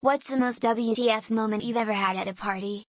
What's the most WTF moment you've ever had at a party?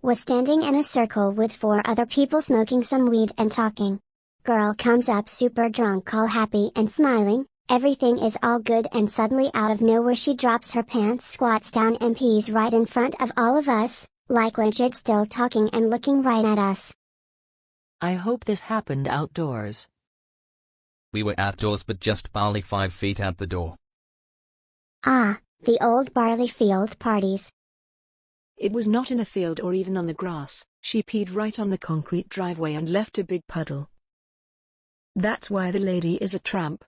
Was standing in a circle with 4 other people smoking some weed and talking. Girl comes up super drunk, all happy and smiling, everything is all good, and suddenly out of nowhere she drops her pants, squats down and pees right in front of all of us, like legit still talking and looking right at us. I hope this happened outdoors. We were outdoors but just barely 5 feet out the door. Ah, the old barley field parties. It was not in a field or even on the grass, she peed right on the concrete driveway and left a big puddle. That's why the lady is a tramp.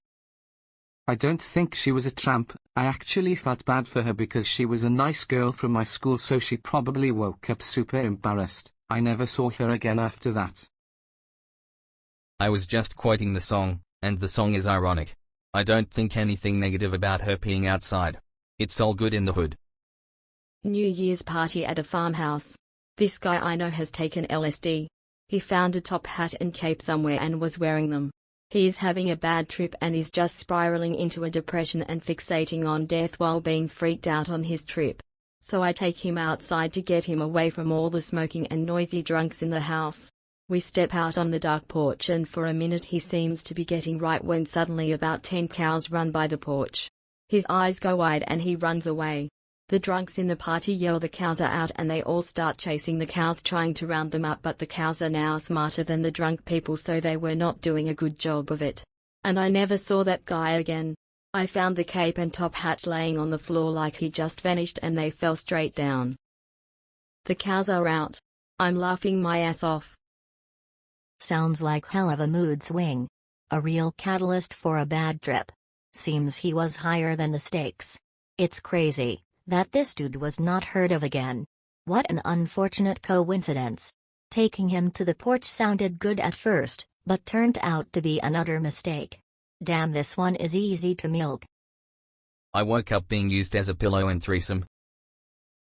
I don't think she was a tramp. I actually felt bad for her because she was a nice girl from my school, so she probably woke up super embarrassed. I never saw her again after that. I was just quoting the song, and the song is ironic. I don't think anything negative about her peeing outside. It's all good in the hood. New Year's party at a farmhouse. This guy I know has taken LSD. He found a top hat and cape somewhere and was wearing them. He is having a bad trip and is just spiraling into a depression and fixating on death while being freaked out on his trip. So I take him outside to get him away from all the smoking and noisy drunks in the house. We step out on the dark porch and for a minute he seems to be getting right when suddenly about 10 cows run by the porch. His eyes go wide and he runs away. The drunks in the party yell the cows are out and they all start chasing the cows, trying to round them up, but the cows are now smarter than the drunk people, so they were not doing a good job of it. And I never saw that guy again. I found the cape and top hat laying on the floor like he just vanished and they fell straight down. The cows are out. I'm laughing my ass off. Sounds like hell of a mood swing. A real catalyst for a bad trip. Seems he was higher than the stakes. It's crazy that this dude was not heard of again. What an unfortunate coincidence. Taking him to the porch sounded good at first, but turned out to be an utter mistake. Damn, this one is easy to milk. I woke up being used as a pillow in threesome.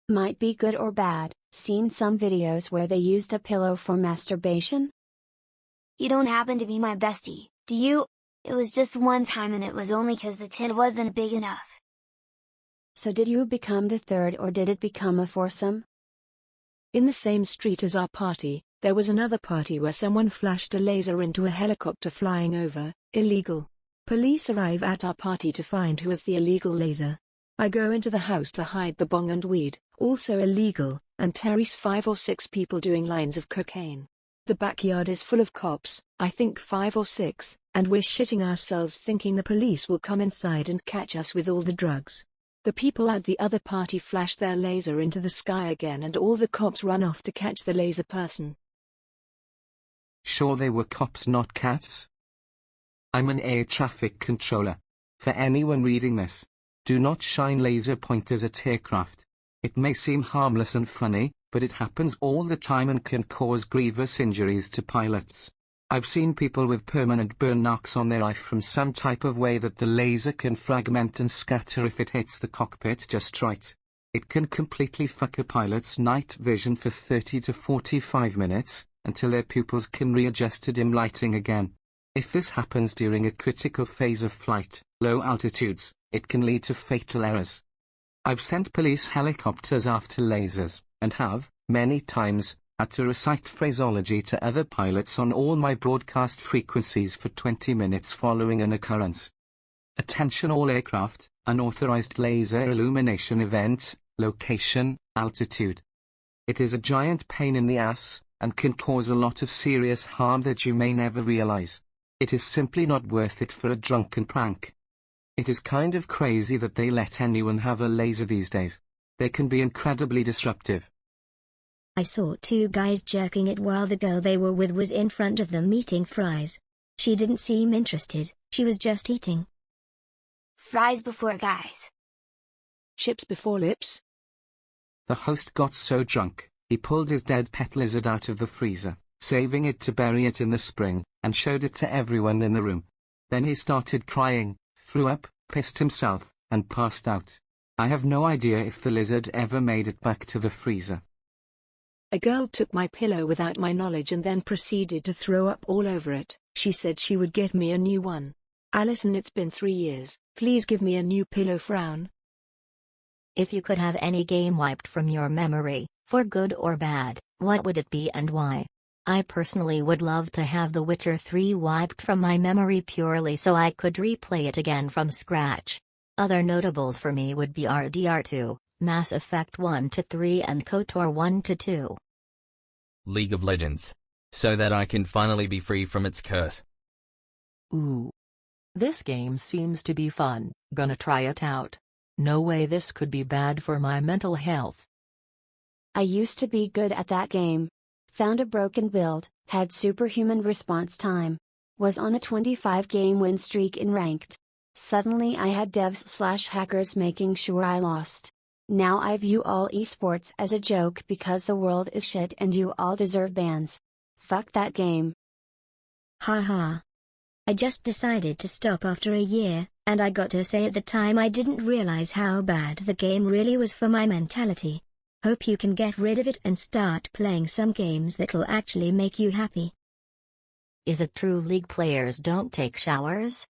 Might be good or bad. Seen some videos where they used a pillow for masturbation? You don't happen to be my bestie, do you? It was just one time and it was only 'cause the tent wasn't big enough. So did you become the third or did it become a foursome? In the same street as our party, there was another party where someone flashed a laser into a helicopter flying over. Illegal. Police arrive at our party to find who has the illegal laser. I go into the house to hide the bong and weed, also illegal, and Terry's 5 or 6 people doing lines of cocaine. The backyard is full of cops, I think 5 or 6, and we're shitting ourselves thinking the police will come inside and catch us with all the drugs. The people at the other party flash their laser into the sky again and all the cops run off to catch the laser person. Sure they were cops, not cats? I'm an air traffic controller. For anyone reading this, do not shine laser pointers at aircraft. It may seem harmless and funny, but it happens all the time and can cause grievous injuries to pilots. I've seen people with permanent burn marks on their eye from some type of way that the laser can fragment and scatter if it hits the cockpit just right. It can completely fuck a pilot's night vision for 30 to 45 minutes, until their pupils can readjust to dim lighting again. If this happens during a critical phase of flight, low altitudes, it can lead to fatal errors. I've sent police helicopters after lasers, and have, many times, had to recite phraseology to other pilots on all my broadcast frequencies for 20 minutes following an occurrence. Attention all aircraft, unauthorized laser illumination event, location, altitude. It is a giant pain in the ass, and can cause a lot of serious harm that you may never realize. It is simply not worth it for a drunken prank. It is kind of crazy that they let anyone have a laser these days. They can be incredibly disruptive. I saw 2 guys jerking it while the girl they were with was in front of them eating fries. She didn't seem interested, she was just eating. Fries before guys. Chips before lips. The host got so drunk, he pulled his dead pet lizard out of the freezer, saving it to bury it in the spring, and showed it to everyone in the room. Then he started crying, threw up, pissed himself, and passed out. I have no idea if the lizard ever made it back to the freezer. A girl took my pillow without my knowledge and then proceeded to throw up all over it. She said she would get me a new one. Alison, it's been 3 years, please give me a new pillow. Frown. If you could have any game wiped from your memory, for good or bad, what would it be and why? I personally would love to have The Witcher 3 wiped from my memory purely so I could replay it again from scratch. Other notables for me would be RDR2, Mass Effect 1-3 and KOTOR 1-2. League of Legends. So that I can finally be free from its curse. Ooh. This game seems to be fun, gonna try it out. No way this could be bad for my mental health. I used to be good at that game. Found a broken build, had superhuman response time. Was on a 25-game win streak in ranked. Suddenly I had devs/hackers making sure I lost. Now I view all esports as a joke because the world is shit and you all deserve bans. Fuck that game. Haha. I just decided to stop after a year, and I got to say at the time I didn't realize how bad the game really was for my mentality. Hope you can get rid of it and start playing some games that'll actually make you happy. Is it true League players don't take showers?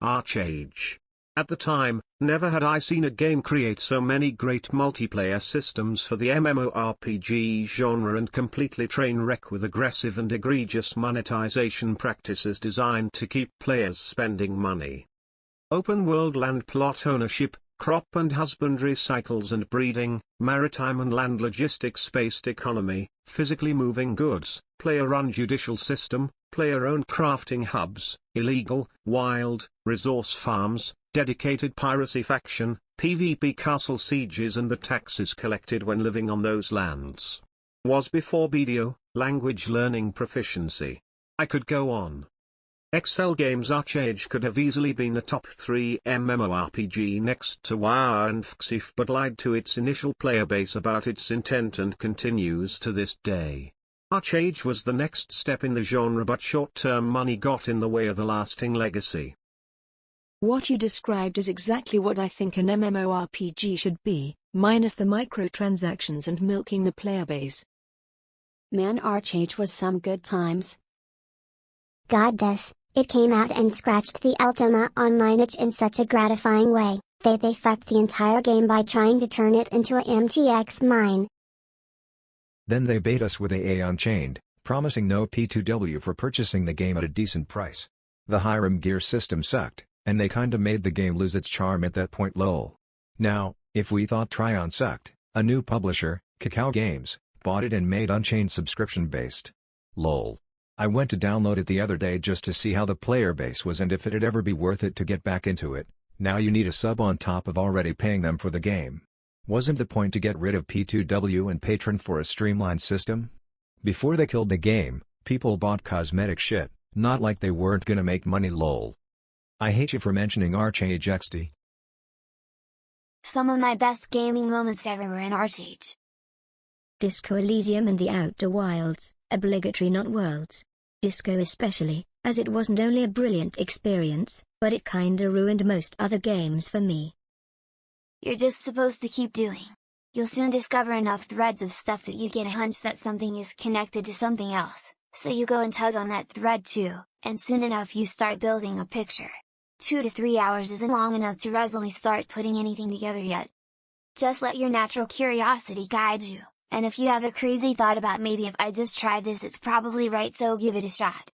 Archage. At the time, never had I seen a game create so many great multiplayer systems for the MMORPG genre and completely train wreck with aggressive and egregious monetization practices designed to keep players spending money. Open world land plot ownership, crop and husbandry cycles and breeding, maritime and land logistics-based economy, physically moving goods, player-run judicial system, player-owned crafting hubs, illegal, wild, resource farms, dedicated piracy faction, PvP castle sieges and the taxes collected when living on those lands. Was before BDO, language learning proficiency. I could go on. Excel Games Archage could have easily been a top 3 MMORPG next to WoW and FXIF but lied to its initial player base about its intent and continues to this day. Archage was the next step in the genre but short-term money got in the way of a lasting legacy. What you described is exactly what I think an MMORPG should be, minus the microtransactions and milking the player base. Man, Archage was some good times. God this, it came out and scratched the Ultima Online itch in such a gratifying way. They fucked the entire game by trying to turn it into a MTX mine. Then they bait us with AA Unchained, promising no P2W for purchasing the game at a decent price. The Hiram gear system sucked, and they kinda made the game lose its charm at that point lol. Now, if we thought Tryon sucked, a new publisher, Kakao Games, bought it and made Unchained subscription-based. Lol. I went to download it the other day just to see how the player base was and if it'd ever be worth it to get back into it. Now you need a sub on top of already paying them for the game. Wasn't the point to get rid of P2W and Patron for a streamlined system? Before they killed the game, people bought cosmetic shit, not like they weren't gonna make money lol. I hate you for mentioning Archage XD. Some of my best gaming moments ever were in Archage. Disco Elysium and the Outer Wilds, obligatory not Worlds. Disco especially, as it wasn't only a brilliant experience, but it kinda ruined most other games for me. You're just supposed to keep doing. You'll soon discover enough threads of stuff that you get a hunch that something is connected to something else, so you go and tug on that thread too, and soon enough you start building a picture. 2 to 3 hours isn't long enough to really start putting anything together yet. Just let your natural curiosity guide you, and if you have a crazy thought about maybe if I just try this it's probably right, so give it a shot.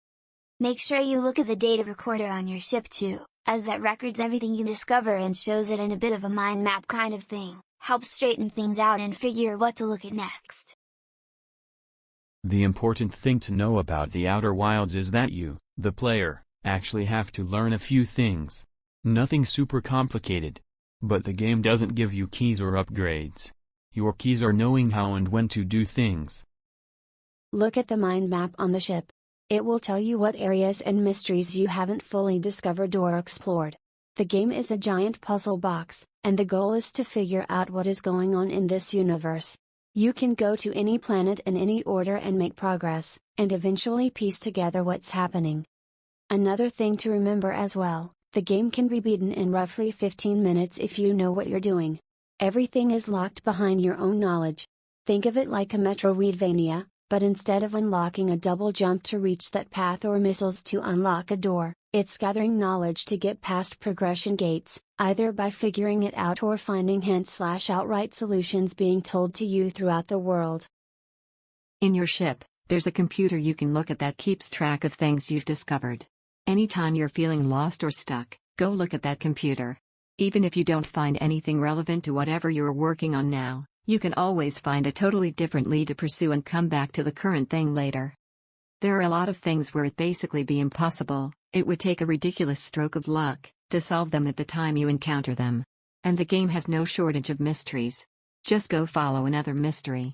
Make sure you look at the data recorder on your ship too, as that records everything you discover and shows it in a bit of a mind map kind of thing, helps straighten things out and figure what to look at next. The important thing to know about the Outer Wilds is that you, the player, actually have to learn a few things. Nothing super complicated. But the game doesn't give you keys or upgrades. Your keys are knowing how and when to do things. Look at the mind map on the ship. It will tell you what areas and mysteries you haven't fully discovered or explored. The game is a giant puzzle box, and the goal is to figure out what is going on in this universe. You can go to any planet in any order and make progress, and eventually piece together what's happening. Another thing to remember as well, the game can be beaten in roughly 15 minutes if you know what you're doing. Everything is locked behind your own knowledge. Think of it like a Metroidvania, but instead of unlocking a double jump to reach that path or missiles to unlock a door, It's gathering knowledge to get past progression gates, either by figuring it out or finding hints/outright solutions being told to you throughout the world. In your ship, there's a computer you can look at that keeps track of things you've discovered. Anytime you're feeling lost or stuck, go look at that computer. Even if you don't find anything relevant to whatever you're working on now, you can always find a totally different lead to pursue and come back to the current thing later. There are a lot of things where it'd basically be impossible, it would take a ridiculous stroke of luck, to solve them at the time you encounter them. And the game has no shortage of mysteries. Just go follow another mystery.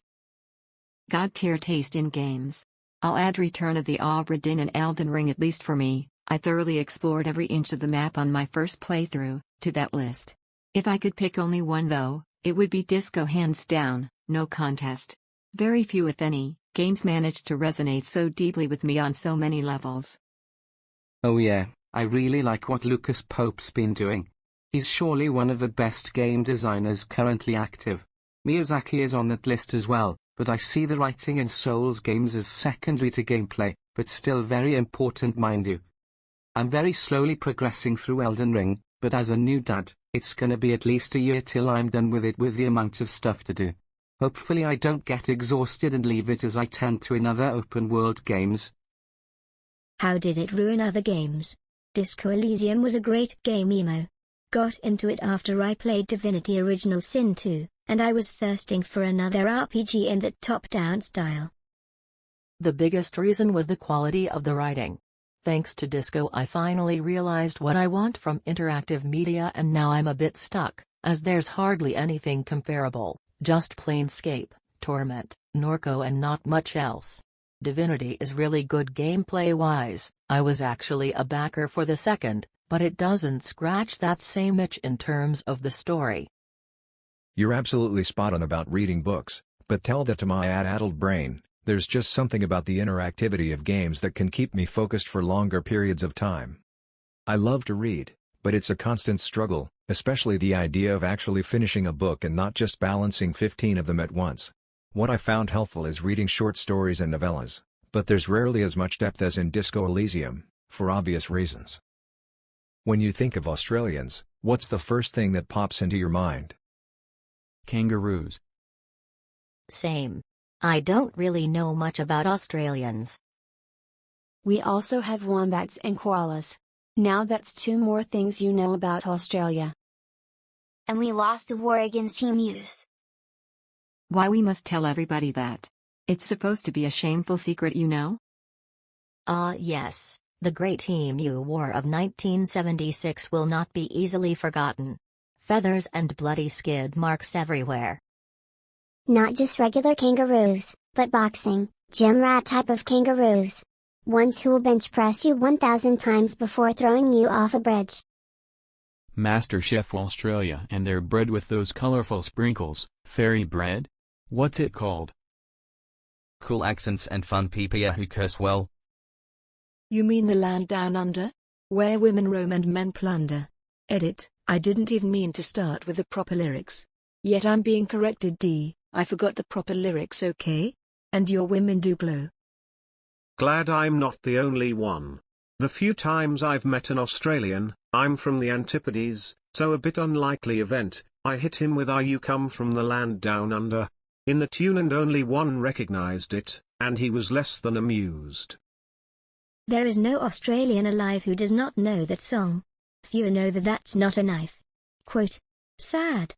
God tier taste in games. I'll add Return of the Obra Dinn and Elden Ring, at least for me. I thoroughly explored every inch of the map on my first playthrough, to that list. If I could pick only one though, it would be Disco hands down, no contest. Very few if any, games managed to resonate so deeply with me on so many levels. Oh yeah, I really like what Lucas Pope's been doing. He's surely one of the best game designers currently active. Miyazaki is on that list as well, but I see the writing in Souls games as secondary to gameplay, but still very important, mind you. I'm very slowly progressing through Elden Ring, but as a new dad, it's gonna be at least a year till I'm done with it with the amount of stuff to do. Hopefully I don't get exhausted and leave it as I tend to in other open world games. How did it ruin other games? Disco Elysium was a great game, emo. Got into it after I played Divinity Original Sin 2, and I was thirsting for another RPG in that top-down style. The biggest reason was the quality of the writing. Thanks to Disco I finally realized what I want from interactive media, and now I'm a bit stuck, as there's hardly anything comparable, just Planescape, Torment, Norco and not much else. Divinity is really good gameplay-wise. I was actually a backer for the second, but it doesn't scratch that same itch in terms of the story. You're absolutely spot on about reading books, but tell that to my addled brain. There's just something about the interactivity of games that can keep me focused for longer periods of time. I love to read, but it's a constant struggle, especially the idea of actually finishing a book and not just balancing 15 of them at once. What I found helpful is reading short stories and novellas, but there's rarely as much depth as in Disco Elysium, for obvious reasons. When you think of Australians, what's the first thing that pops into your mind? Kangaroos. Same. I don't really know much about Australians. We also have wombats and koalas. Now that's 2 more things you know about Australia. And we lost a war against emus. Why we must tell everybody that? It's supposed to be a shameful secret, you know? Yes, the Great Emu War of 1976 will not be easily forgotten. Feathers and bloody skid marks everywhere. Not just regular kangaroos, but boxing, gym rat type of kangaroos. Ones who will bench press you 1,000 times before throwing you off a bridge. MasterChef Australia, and they're bread with those colorful sprinkles. Fairy bread? What's it called? Cool accents and fun people who curse well. You mean the land down under? Where women roam and men plunder. Edit, I didn't even mean to start with the proper lyrics. Yet I'm being corrected. I forgot the proper lyrics, okay? And your women do glow. Glad I'm not the only one. The few times I've met an Australian, I'm from the Antipodes, so a bit unlikely event, I hit him with "Are you come from the land down under?" in the tune, and only one recognized it, and he was less than amused. There is no Australian alive who does not know that song. Few know that that's not a knife. Quote. Sad.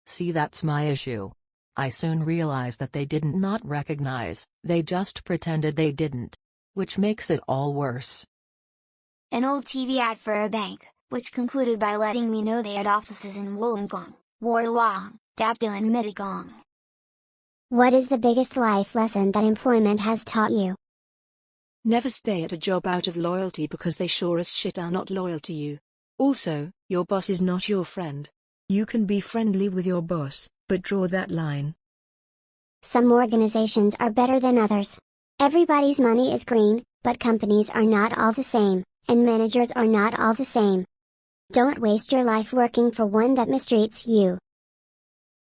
See, that's my issue. I soon realized that they didn't not recognize, they just pretended they didn't. Which makes it all worse. An old TV ad for a bank, which concluded by letting me know they had offices in Wollongong, Warrawong, Dapto and Mittagong. What is the biggest life lesson that employment has taught you? Never stay at a job out of loyalty, because they sure as shit are not loyal to you. Also, your boss is not your friend. You can be friendly with your boss, but draw that line. Some organizations are better than others. Everybody's money is green, but companies are not all the same, and managers are not all the same. Don't waste your life working for one that mistreats you.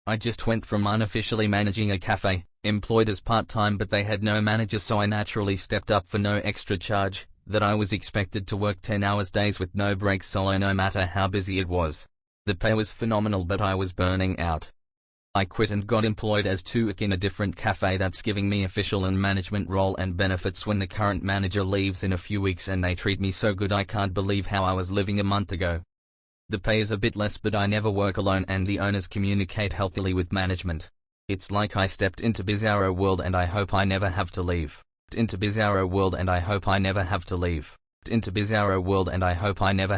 I just went from unofficially managing a cafe, employed as part-time, but they had no manager, so I naturally stepped up for no extra charge, that I was expected to work 10-hour days with no breaks solo no matter how busy it was. The pay was phenomenal but I was burning out. I quit and got employed as Tuik in a different cafe that's giving me official and management role and benefits when the current manager leaves in a few weeks and they treat me so good I can't believe how I was living a month ago. The pay is a bit less but I never work alone and the owners communicate healthily with management. It's like I stepped into Bizarro world and I hope I never have to leave. Into Bizarro world and I hope I never have to leave. Into Bizarro world and I hope I never